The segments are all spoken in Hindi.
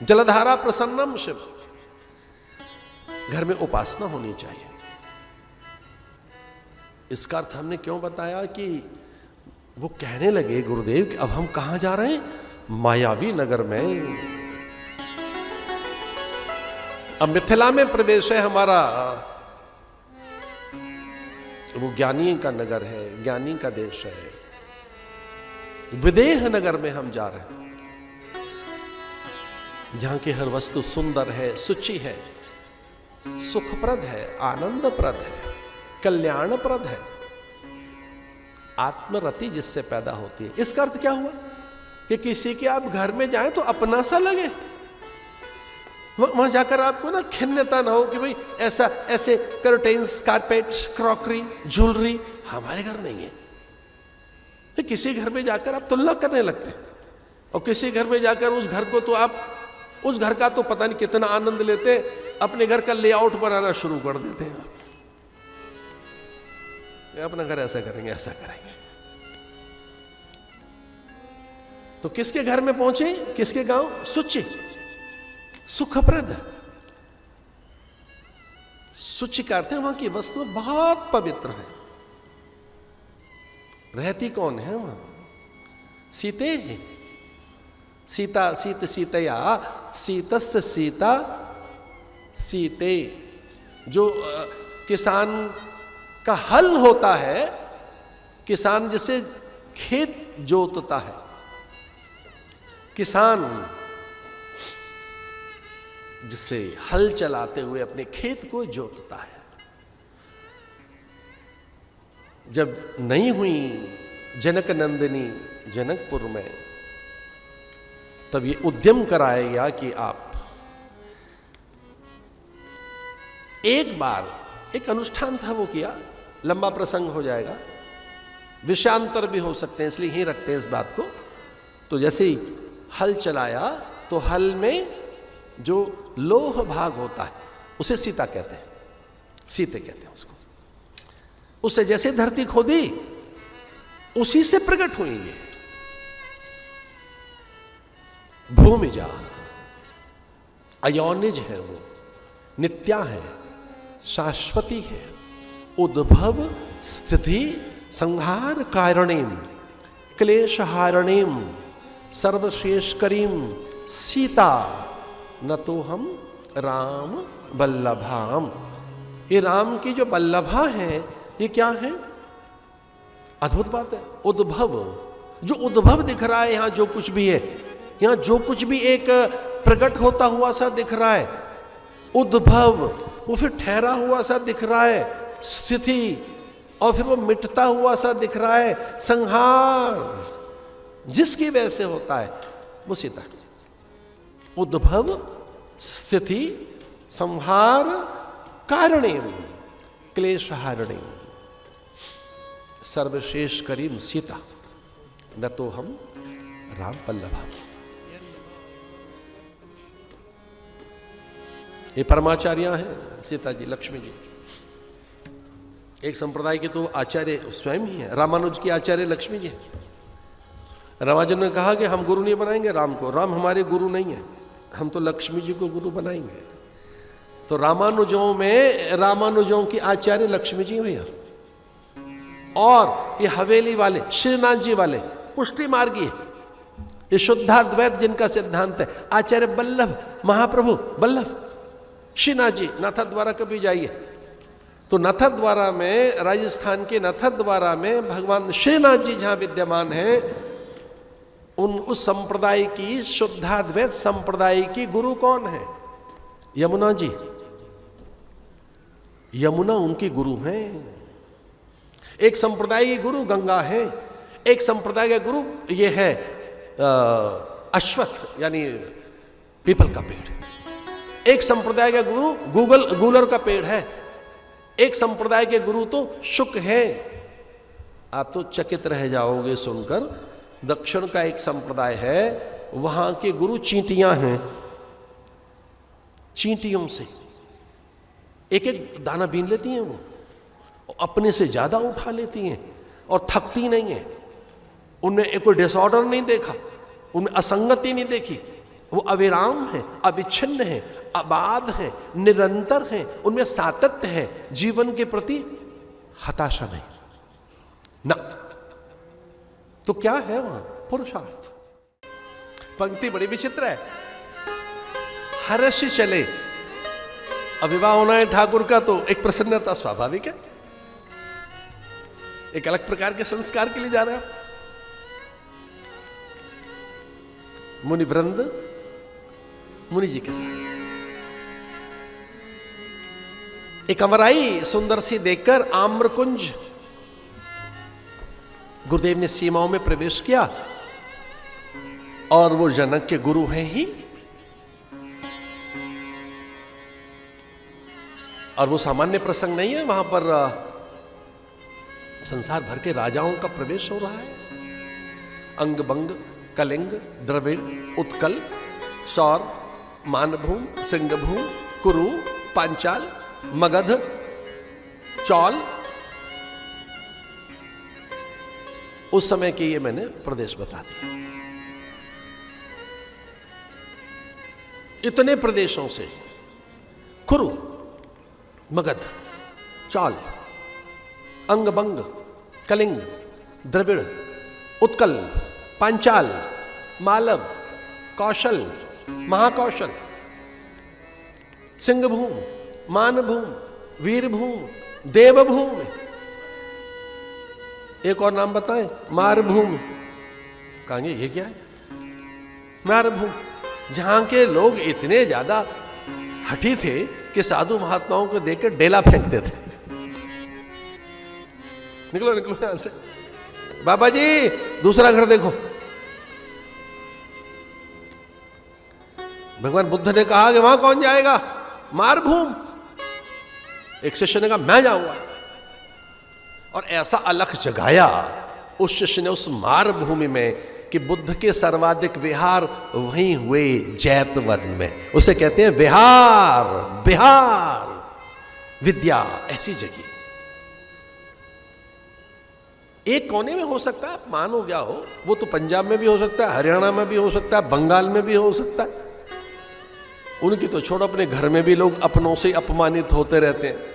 जलधारा प्रसन्नम शिव, घर में उपासना होनी चाहिए। इसका अर्थ हमने क्यों बताया कि वो कहने लगे गुरुदेव कि अब हम कहां जा रहे हैं, मायावी नगर में। अब मिथिला में प्रवेश है हमारा, वो ज्ञानी का नगर है, ज्ञानी का देश है। विदेह नगर में हम जा रहे हैं, जहां की हर वस्तु सुंदर है, शुचि है, सुखप्रद है, आनंदप्रद है, कल्याणप्रद है, आत्मरति जिससे पैदा होती है। इसका अर्थ क्या हुआ कि किसी के आप घर में जाएं तो अपना सा लगे, वहां जाकर आपको ना खिन्नता ना हो कि भाई ऐसा ऐसे कर्टेन्स, कारपेट्स, क्रॉकरी, ज्वेलरी हमारे घर नहीं है। तो किसी घर में जाकर आप तुलना करने लगते हैं, और किसी घर में जाकर उस घर को तो आप उस घर का तो पता नहीं कितना आनंद लेते, अपने घर का लेआउट बनाना शुरू कर देते हैं। आप अपना घर ऐसा करेंगे, ऐसा करेंगे। तो किसके घर में पहुंचे, किसके गांव, सुचि, सुखप्रद। सुचि का अर्थ है वहां की वस्तु बहुत पवित्र है। रहती कौन है वहां, सीते, सीता, सीत, सीतया, सीतस्य सीता, सीते। जो किसान का हल होता है, किसान जिसे खेत जोतता है, किसान जिससे हल चलाते हुए अपने खेत को जोतता है। जब नहीं हुई जनक नंदिनी जनकपुर में, तब ये उद्यम कराया कि आप एक बार, एक अनुष्ठान था वो किया, लंबा प्रसंग हो जाएगा, विषयांतर भी हो सकते हैं, इसलिए यहीं रखते हैं इस बात को। तो जैसे ही हल चलाया तो हल में जो लोह भाग होता है उसे सीता कहते हैं, सीते कहते हैं उसको। उसे जैसे धरती खोदी उसी से प्रकट हुई ये भूमिजा, अयोनिज है, वो नित्या है, शाश्वती है, उद्भव स्थिति संहार कारणीम क्लेशहारणीम सर्वश्रेष्ठकरीम सीता न तो हम राम बल्लभाम। ये राम की जो बल्लभा है, ये क्या है, अद्भुत बात है। उद्भव, जो उद्भव दिख रहा है, यहां जो कुछ भी है, यहां जो कुछ भी एक प्रकट होता हुआ सा दिख रहा है, उद्भव, वो फिर ठहरा हुआ सा दिख रहा है, स्थिति, और फिर वो मिटता हुआ सा दिख रहा है, संहार जिसकी वजह से होता है वो सीता। उद्भव स्थिति संहार कारणीम क्लेशहारणीम सर्वश्रेष्ठ करीम सीता न तो हम राम बल्लभा। ये परमाचार्या हैं सीता जी, लक्ष्मी जी। एक संप्रदाय के तो आचार्य स्वयं ही है, रामानुज की आचार्य लक्ष्मी जी हैं। रामानुज ने कहा कि हम गुरु नहीं बनाएंगे राम को, राम हमारे गुरु नहीं है, हम तो लक्ष्मी जी को गुरु बनाएंगे। तो रामानुजों में रामानुजों की आचार्य लक्ष्मी जी भैया, और ये हवेली वाले श्रीनाथ जी वाले पुष्टि मार्गी है, ये शुद्धाद्वैत जिनका सिद्धांत है, आचार्य बल्लभ महाप्रभु बल्लभ श्रीनाथ जी। नाथद्वारा कभी जाइए तो नाथद्वारा में, राजस्थान के नाथद्वारा में भगवान श्रीनाथ जी जहां विद्यमान है, उस संप्रदाय की, शुद्धाद्वैत संप्रदाय की गुरु कौन है, यमुना जी। यमुना उनकी गुरु हैं। एक संप्रदाय की गुरु गंगा है, एक संप्रदाय का गुरु ये है अश्वत्थ यानी पीपल का पेड़। एक संप्रदाय का गुरु गूलर का पेड़ है। एक संप्रदाय के गुरु तो शुक है। आप तो चकित रह जाओगे सुनकर। दक्षिण का एक संप्रदाय है, वहां के गुरु चींटियां हैं। चींटियों से एक एक दाना बीन लेती हैं वो, अपने से ज्यादा उठा लेती हैं और थकती नहीं है। उनमें कोई डिसऑर्डर नहीं देखा, उनमें असंगति नहीं देखी, वो अविराम है, अविच्छिन्न है, अबाध है, निरंतर है, उनमें सातत्य है, जीवन के प्रति हताशा नहीं ना। तो क्या है वहां? पुरुषार्थ। पंक्ति बड़ी विचित्र है। हर्ष चले, अब विवाह होना है ठाकुर का तो एक प्रसन्नता स्वाभाविक है, एक अलग प्रकार के संस्कार के लिए जा रहे हो। मुनि वृंद मुनि जी के साथ एक अमराई सुंदर सी देखकर आम्रकुंज गुरुदेव ने सीमाओं में प्रवेश किया, और वो जनक के गुरु हैं ही, और वो सामान्य प्रसंग नहीं है, वहां पर संसार भर के राजाओं का प्रवेश हो रहा है। अंग बंग, कलिंग, द्रविड़, उत्कल, सौर, मानभूम, सिंहभूम, कुरु, पांचाल, मगध, चौल, उस समय के ये मैंने प्रदेश बता दिए। इतने प्रदेशों से कुरु, मगध, चौल, अंग बंग, कलिंग, द्रविड़, उत्कल, पांचाल, मालव, कौशल, महाकौशल, सिंहभूम, मानभूम, वीरभूम, देवभूम, एक और नाम बताएं, मारभूम। कहेंगे ये क्या है? मारभूम, जहां के लोग इतने ज्यादा हठी थे कि साधु महात्माओं को देखकर डेला फेंकते थे। निकलो निकलो यहां से, बाबा जी दूसरा घर देखो। भगवान बुद्ध ने कहा कि वहां कौन जाएगा? मारभूम। एक शिष्य ने कहा मैं जाऊंगा, और ऐसा अलख जगाया उस शिष्य ने उस मारभूमि में कि बुद्ध के सर्वाधिक विहार वहीं हुए जैतवन में। उसे कहते हैं विहार, बिहार, विद्या, ऐसी जगह। एक कोने में हो सकता है अपमान हो गया हो, वो तो पंजाब में भी हो सकता है, हरियाणा में भी हो सकता है, बंगाल में भी हो सकता है। उनकी तो छोड़ो, अपने घर में भी लोग अपनों से अपमानित होते रहते हैं।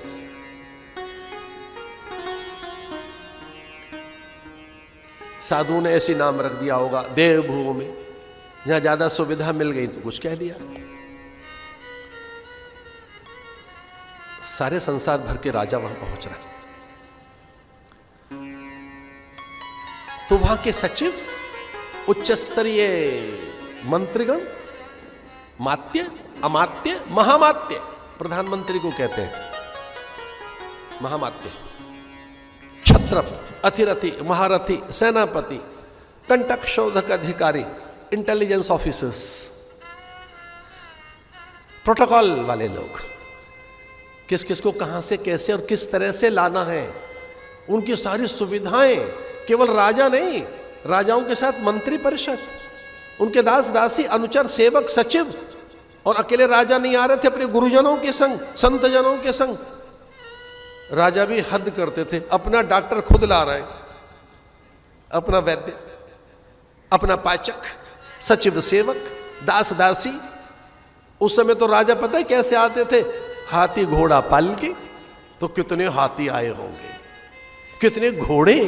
साधुओं ने ऐसी नाम रख दिया होगा देवभूमि, जहां ज्यादा सुविधा मिल गई तो कुछ कह दिया। सारे संसार भर के राजा वहां पहुंच रहे, तो वहां के सचिव, उच्च स्तरीय मंत्रीगण, मात्य, अमात्य, महामात्य, प्रधानमंत्री को कहते हैं महामात्य, क्षत्रप, अथिरथी, महारथी, सेनापति, कंटक शोधक अधिकारी, इंटेलिजेंस ऑफिसर्स, प्रोटोकॉल वाले लोग, किस किस को कहां से कैसे और किस तरह से लाना है, उनकी सारी सुविधाएं। केवल राजा नहीं, राजाओं के साथ मंत्री परिषद, उनके दास दासी, अनुचर, सेवक, सचिव, और अकेले राजा नहीं आ रहे थे, अपने गुरुजनों के संग, संत जनों के संग। राजा भी हद करते थे, अपना डॉक्टर खुद ला रहे, अपना वैद्य, अपना पाचक, सचिव, सेवक, दास दासी। उस समय तो राजा पता है कैसे आते थे? हाथी घोड़ा पालकी। तो कितने हाथी आए होंगे, कितने घोड़े,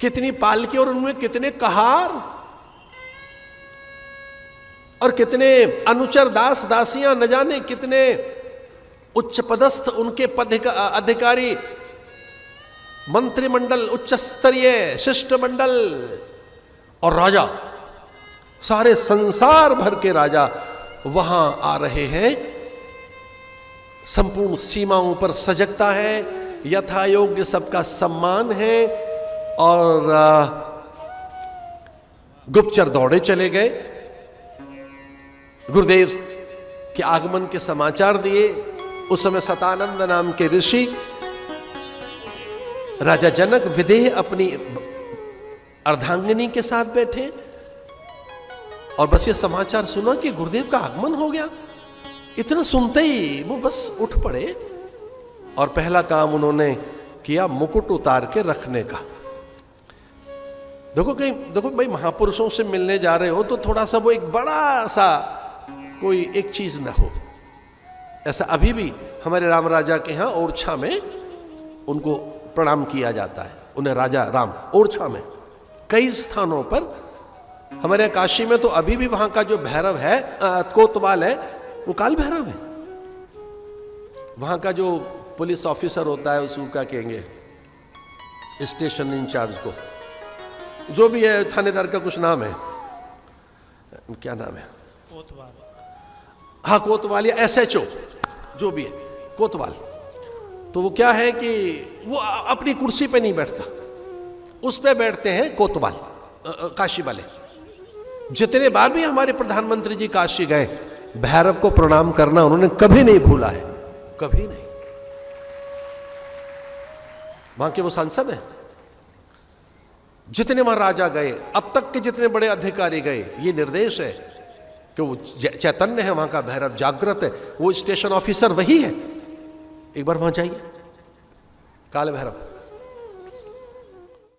कितनी पालकी, और उनमें कितने कहार, और कितने अनुचर, दास दासियां, न जाने कितने उच्च पदस्थ उनके पद अधिकारी, मंत्रिमंडल, उच्च स्तरीय शिष्टमंडल, और राजा, सारे संसार भर के राजा वहां आ रहे हैं। संपूर्ण सीमाओं पर सजगता है, यथा योग्य सबका सम्मान है, और गुप्तचर दौड़े चले गए, गुरुदेव के आगमन के समाचार दिए। उस समय सतानंद नाम के ऋषि, राजा जनक विदेह अपनी अर्धांगिनी के साथ बैठे, और बस ये समाचार सुना कि गुरुदेव का आगमन हो गया। इतना सुनते ही वो बस उठ पड़े, और पहला काम उन्होंने किया मुकुट उतार के रखने का। देखो भाई, महापुरुषों से मिलने जा रहे हो तो थोड़ा सा वो एक बड़ा सा कोई एक चीज ना हो। ऐसा अभी भी हमारे राम राजा के यहाँ ओरछा में उनको प्रणाम किया जाता है, उन्हें राजा राम। ओरछा में कई स्थानों पर, हमारे यहाँ काशी में तो अभी भी वहां का जो भैरव है, कोतवाल है, वो काल भैरव है। वहां का जो पुलिस ऑफिसर होता है, उसको क्या कहेंगे, स्टेशन इंचार्ज को, जो भी है, थानेदार का कुछ नाम है, क्या नाम है, कोतवाल। हाँ कोतवाल या SHO, जो भी है कोतवाल। तो वो क्या है कि वो अपनी कुर्सी पे नहीं बैठता, उस पे बैठते हैं कोतवाल, काशी वाले। जितने बार भी हमारे प्रधानमंत्री जी काशी गए, भैरव को प्रणाम करना उन्होंने कभी नहीं भूला है, कभी नहीं। वहां के वो सांसद हैं, जितने वहां राजा गए, अब तक के जितने बड़े अधिकारी गए, ये निर्देश है कि वो चैतन्य है, वहां का भैरव जागृत है, वो स्टेशन ऑफिसर वही है। एक बार वहां जाइए, काल भैरव।